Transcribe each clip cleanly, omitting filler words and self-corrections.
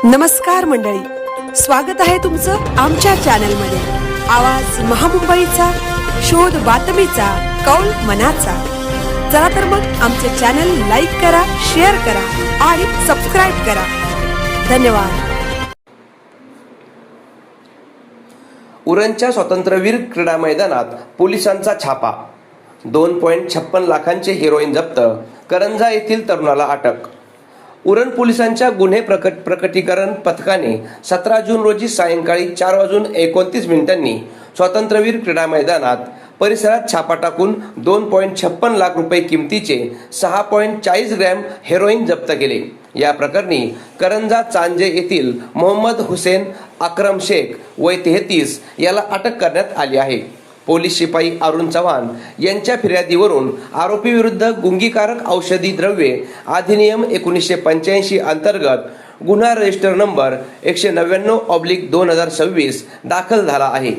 नमस्कार मंडळी, स्वागत आहे तुमचं आमच्या चॅनलमध्ये। आवाज महामुंबईचा, शोध बातमीचा, कौल मनाचा। चला तर मग आमचे चॅनल लाईक करा, शेअर करा आणि सबस्क्राइब करा। धन्यवाद। उरणच्या स्वातंत्र्यवीर क्रीडा मैदानात पोलिसांचा छापा। 2.56 लाखांचे हेरोईन जप्त, करंजा येथील तरुणाला अटक। उरण पोलिसांच्या गुन्हे प्रकटीकरण पथकाने 17 जून रोजी सायंकाळी 4:29 स्वातंत्र्यवीर क्रीडा मैदानात परिसरात छापा टाकून 2.56 लाख रुपये किमतीचे 6.40 ग्रॅम हेरोईन जप्त केले। या प्रकरणी करंजा चांजे येथील मोहम्मद हुसेन अक्रम शेख वय 33 याला अटक करण्यात आली आहे। पोलीस शिपाई अरुण चव्हाण यांच्या फिर्यादीवरून आरोपी विरुद्ध गुंगीकारक औषधी द्रव्ये अधिनियम 1985 अंतर्गत गुन्हा रजिस्टर नंबर 199/2026 दाखल झाला आहे।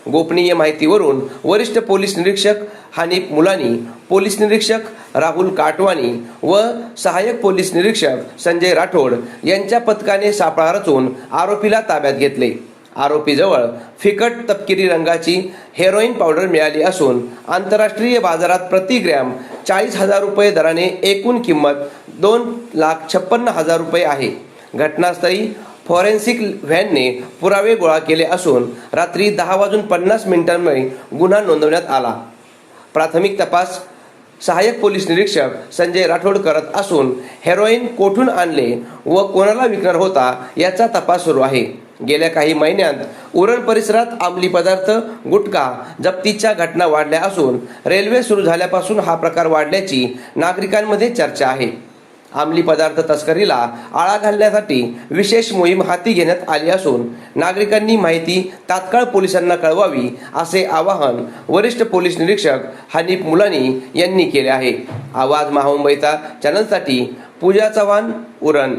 गोपनीय माहितीवरून वरिष्ठ पोलीस निरीक्षक हनीफ मुलानी, पोलीस निरीक्षक राहुल काटवानी व सहाय्यक पोलीस निरीक्षक संजय राठोड यांच्या पथकाने सापळा रचून आरोपीला ताब्यात घेतले। आरोपीजवळ फिकट तपकिरी रंगाची हेरोईन पावडर मिळाली असून आंतरराष्ट्रीय बाजारात प्रति ग्रॅम 40,000 रुपये दराने एकूण किंमत 2,56,000 रुपये आहे। घटनास्थळी फॉरेन्सिक व्हॅनने पुरावे गोळा केले असून रात्री 10:50 गुन्हा नोंदवण्यात आला। प्राथमिक तपास सहाय्यक पोलीस निरीक्षक संजय राठोड करत असून हेरोईन कोठून आणले व कोणाला विकणार होता याचा तपास सुरू आहे। गेल्या काही महिन्यात उरण परिसरात अंमली पदार्थ, गुटखा जप्तीच्या घटना वाढल्या असून रेल्वे सुरू झाल्यापासून हा प्रकार वाढल्याची नागरिकांमध्ये चर्चा आहे। अंमली पदार्थ तस्करीला आळा घालण्यासाठी विशेष मोहीम हाती घेण्यात आली असून नागरिकांनी माहिती तात्काळ पोलिसांना कळवावी असे आवाहन वरिष्ठ पोलीस निरीक्षक हनीफ मुलानी यांनी केले आहे। आवाज महामुंबईचा चॅनलसाठी पूजा चव्हाण, उरण।